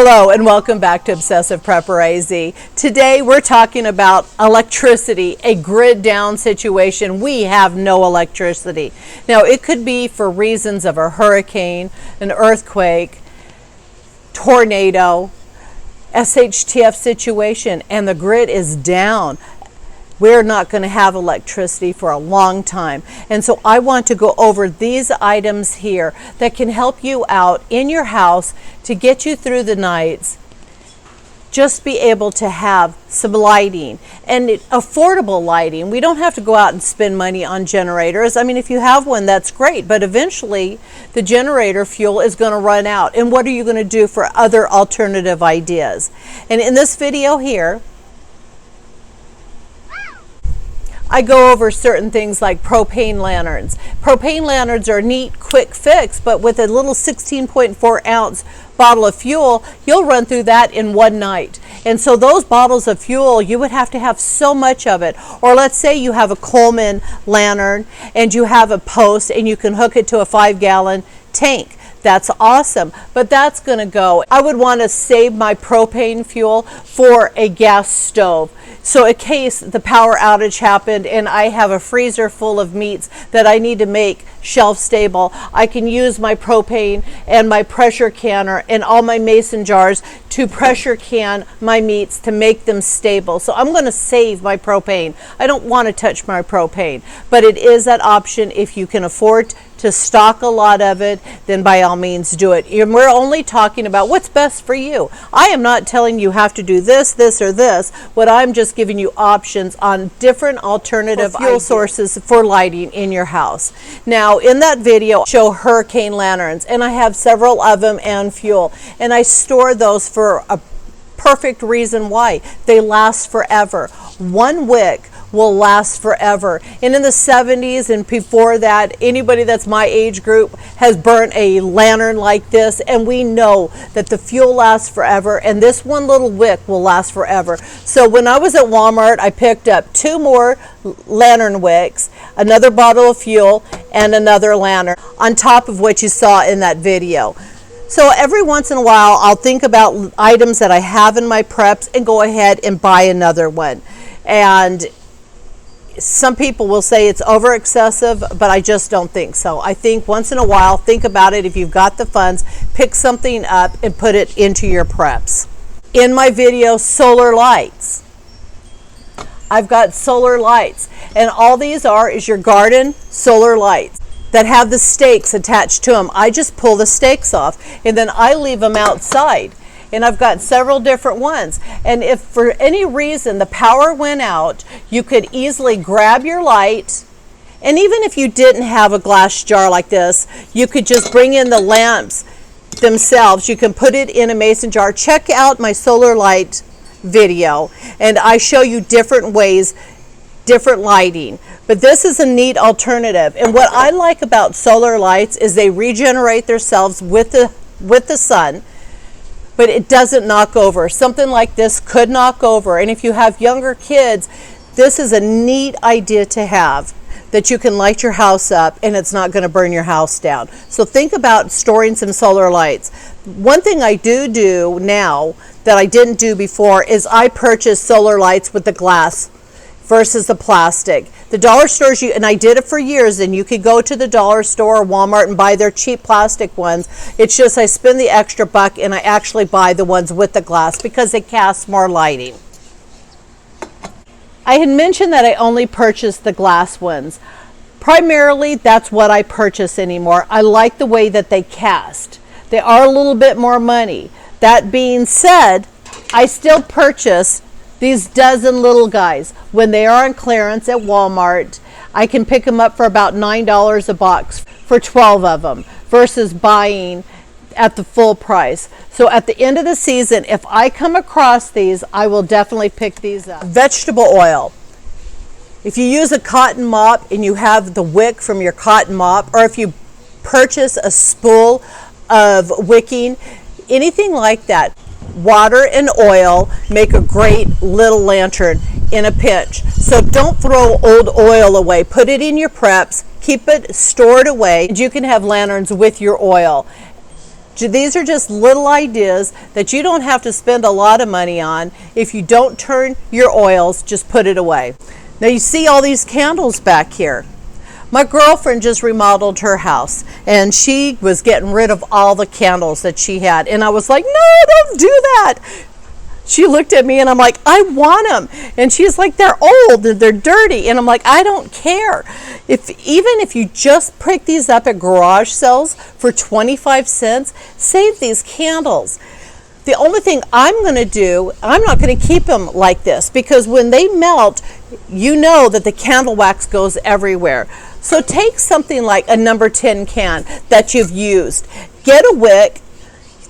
Hello and welcome back to Obsessive Prepper AZ. Today we're talking about electricity, a grid down situation. We have no electricity. Now it could be for reasons of a hurricane, an earthquake, tornado, SHTF situation, and the grid is down. We're not going to have electricity for a long time. And so I want to go over these items here that can help you out in your house to get you through the nights. Just be able to have some lighting and affordable lighting. We don't have to go out and spend money on generators. I mean, if you have one, that's great, but eventually the generator fuel is going to run out. And what are you going to do for other alternative ideas? And in this video here, I go over certain things like propane lanterns. Propane lanterns are a neat, quick fix, but with a little 16.4 ounce bottle of fuel, you'll run through that in one night. And so those bottles of fuel, you would have to have so much of it. Or let's say you have a Coleman lantern and you have a post and you can hook it to a 5-gallon tank. That's awesome, but that's going to go. I would want to save my propane fuel for a gas stove. So in case the power outage happened and I have a freezer full of meats that I need to make shelf stable, I can use my propane and my pressure canner and all my mason jars to pressure can my meats to make them stable. So I'm going to save my propane. I don't want to touch my propane, but it is that option. If you can afford to stock a lot of it, then by all means do it. And we're only talking about what's best for you. I am not telling you have to do this, this, or this. What I'm just giving you options on different alternative fuel sources for lighting in your house. Now, in that video, I show hurricane lanterns, and I have several of them and fuel, and I store those for a perfect reason why. They last forever. One wick will last forever. And in the 70s and before that, anybody that's my age group has burnt a lantern like this, and we know that the fuel lasts forever, and this one little wick will last forever. So when I was at Walmart, I picked up 2 more lantern wicks, another bottle of fuel, and another lantern, on top of what you saw in that video. So every once in a while, I'll think about items that I have in my preps and go ahead and buy another one. And some people will say it's over excessive, but I just don't think so. I think once in a while, think about it. If you've got the funds, pick something up and put it into your preps. In my video, solar lights. I've got solar lights, and all these is your garden solar lights that have the stakes attached to them. I just pull the stakes off, and then I leave them outside. And I've got several different ones. And if for any reason the power went out, you could easily grab your light. And even if you didn't have a glass jar like this, you could just bring in the lamps themselves. You can put it in a mason jar. Check out my solar light video, and I show you different ways, different lighting. But this is a neat alternative. And what I like about solar lights is they regenerate themselves with the sun. But it doesn't knock over. Something like this could knock over. And if you have younger kids, this is a neat idea to have, that you can light your house up and it's not going to burn your house down. So think about storing some solar lights. One thing I do now that I didn't do before is I purchase solar lights with the glass versus the plastic. The dollar stores, and I did it for years, and you could go to the dollar store or Walmart and buy their cheap plastic ones. It's just I spend the extra buck and I actually buy the ones with the glass because they cast more lighting. I had mentioned that I only purchased the glass ones. Primarily, that's what I purchase anymore. I like the way that they cast. They are a little bit more money. That being said, I still purchase these dozen little guys. When they are on clearance at Walmart, I can pick them up for about $9 a box for 12 of them versus buying at the full price. So at the end of the season, if I come across these, I will definitely pick these up. Vegetable oil. If you use a cotton mop and you have the wick from your cotton mop, or if you purchase a spool of wicking, anything like that, water and oil make a great little lantern in a pinch. So don't throw old oil away. Put it in your preps, keep it stored away, and you can have lanterns with your oil. These are just little ideas that you don't have to spend a lot of money on. If you don't turn your oils, just put it away. Now you see all these candles back here. My girlfriend just remodeled her house and she was getting rid of all the candles that she had. And I was like, no, don't do that. She looked at me and I'm like, I want them. And she's like, they're old and they're dirty. And I'm like, I don't care. Even if you just pick these up at garage sales for 25 cents, save these candles. The only thing I'm going to do, I'm not going to keep them like this because when they melt, you know that the candle wax goes everywhere. So take something like a number 10 can that you've used. Get a wick.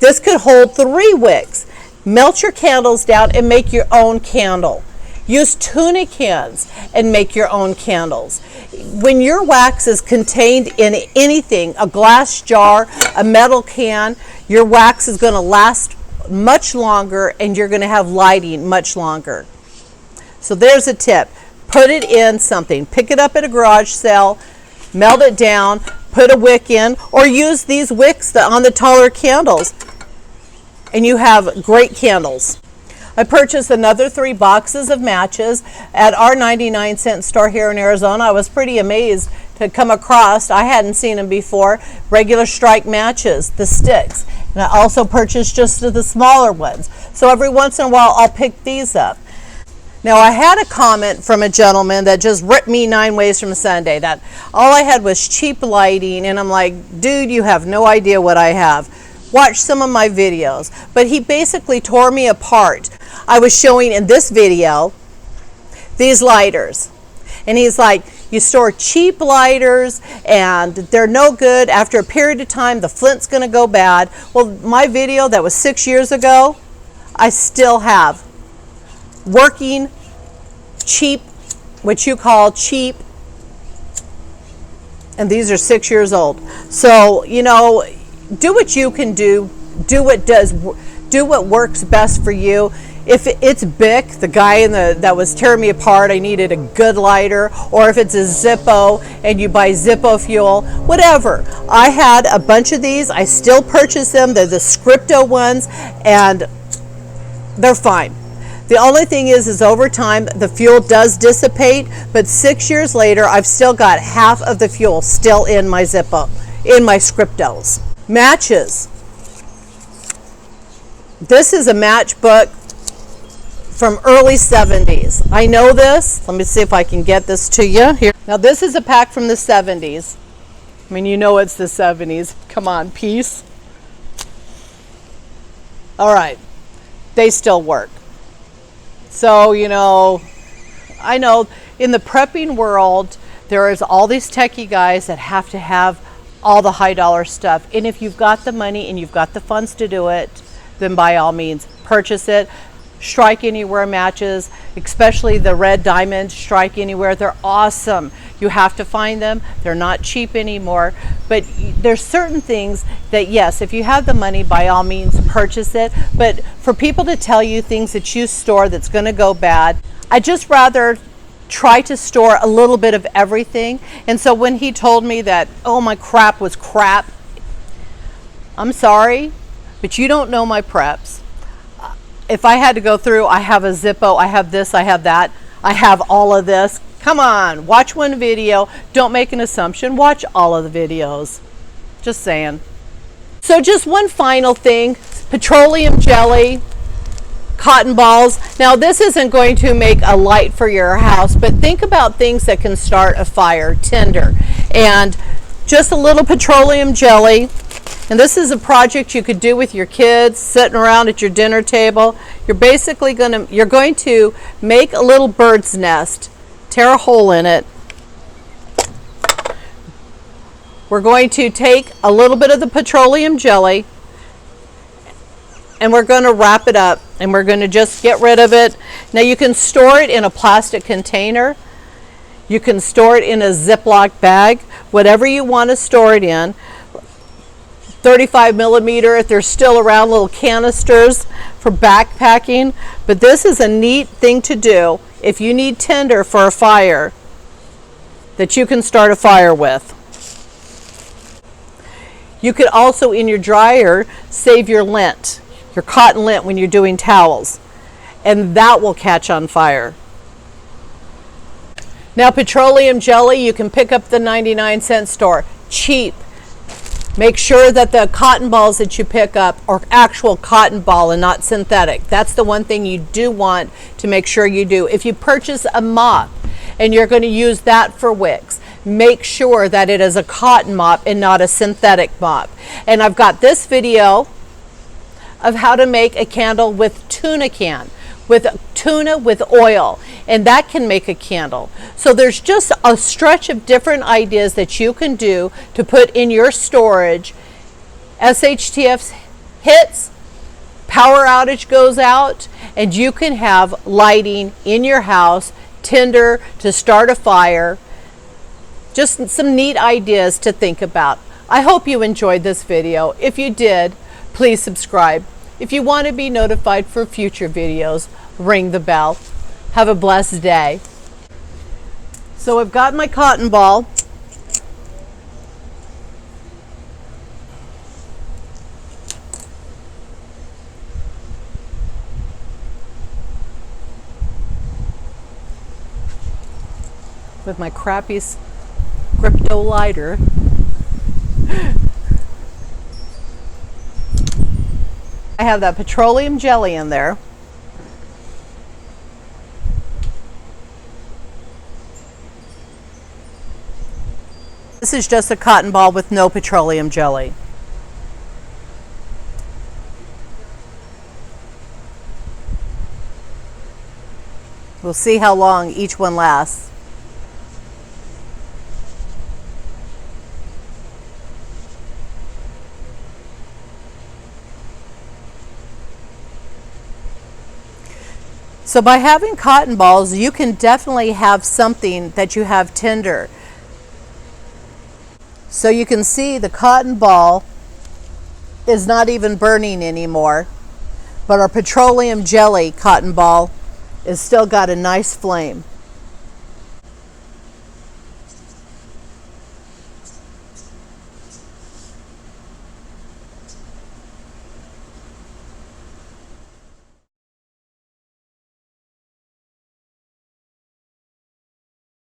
This could hold 3 wicks. Melt your candles down and make your own candle. Use tuna cans and make your own candles. When your wax is contained in anything, a glass jar, a metal can, your wax is going to last much longer and you're going to have lighting much longer. So there's a tip. Put it in something. Pick it up at a garage sale, melt it down, put a wick in, or use these wicks on the taller candles. And you have great candles. I purchased another 3 boxes of matches at our 99-cent store here in Arizona. I was pretty amazed to come across, I hadn't seen them before, regular strike matches, the sticks. And I also purchased just the smaller ones. So every once in a while I'll pick these up. Now I had a comment from a gentleman that just ripped me 9 ways from Sunday, that all I had was cheap lighting, and I'm like, dude, you have no idea what I have. Watch some of my videos. But he basically tore me apart. I was showing in this video these lighters. And he's like, you store cheap lighters and they're no good. After a period of time, the flint's going to go bad. Well, my video that was 6 years ago, I still have working cheap, what you call cheap. And these are 6 years old. So, you know, do what you can do. Do what works best for you. If it's Bic, the guy that was tearing me apart, I needed a good lighter, or if it's a Zippo and you buy Zippo fuel, whatever. I had a bunch of these. I still purchase them. They're the Scripto ones, and they're fine. The only thing is over time, the fuel does dissipate, but 6 years later, I've still got half of the fuel still in my Zippo, in my Scriptos. Matches. This is a matchbook from early 70s. I know this. Let me see if I can get this to you here. Now this is a pack from the 70s. I mean, you know it's the 70s. Come on, peace. All right. They still work. So, you know, I know in the prepping world, there is all these techie guys that have to have all the high dollar stuff. And if you've got the money and you've got the funds to do it, then by all means, purchase it. Strike Anywhere matches, especially the red diamond Strike Anywhere. They're awesome. You have to find them. They're not cheap anymore. But there's certain things that, yes, if you have the money, by all means, purchase it. But for people to tell you things that you store that's going to go bad, I just rather try to store a little bit of everything. And so when he told me that, oh, my crap was crap, I'm sorry, but you don't know my preps. If I had to go through, I have a Zippo, I have this, I have that, I have all of this. Come on, watch one video. Don't make an assumption. Watch all of the videos. Just saying. So just one final thing, petroleum jelly, cotton balls. Now this isn't going to make a light for your house, but think about things that can start a fire, tinder. And just a little petroleum jelly. And this is a project you could do with your kids, sitting around at your dinner table. You're basically you're going to make a little bird's nest, tear a hole in it. We're going to take a little bit of the petroleum jelly and we're going to wrap it up and we're going to just get rid of it. Now you can store it in a plastic container. You can store it in a Ziploc bag, whatever you want to store it in. 35 millimeter if they're still around, little canisters for backpacking. But this is a neat thing to do if you need tinder for a fire that you can start a fire with. You could also in your dryer save your lint, your cotton lint when you're doing towels, and that will catch on fire. Now petroleum jelly, you can pick up the 99-cent store, cheap. Make sure that the cotton balls that you pick up are actual cotton ball and not synthetic. That's the one thing you do want to make sure you do. If you purchase a mop and you're going to use that for wicks, make sure that it is a cotton mop and not a synthetic mop. And I've got this video of how to make a candle with tuna can, with tuna with oil, and that can make a candle. So there's just a stretch of different ideas that you can do to put in your storage. SHTF hits, power outage goes out, and you can have lighting in your house, tinder to start a fire. Just some neat ideas to think about. I hope you enjoyed this video. If you did, please subscribe. If you want to be notified for future videos, ring the bell. Have a blessed day. So I've got my cotton ball. With my crappy crypto lighter. I have that petroleum jelly in there. This is just a cotton ball with no petroleum jelly. We'll see how long each one lasts. So by having cotton balls, you can definitely have something that you have tinder. So you can see the cotton ball is not even burning anymore, but our petroleum jelly cotton ball is still got a nice flame.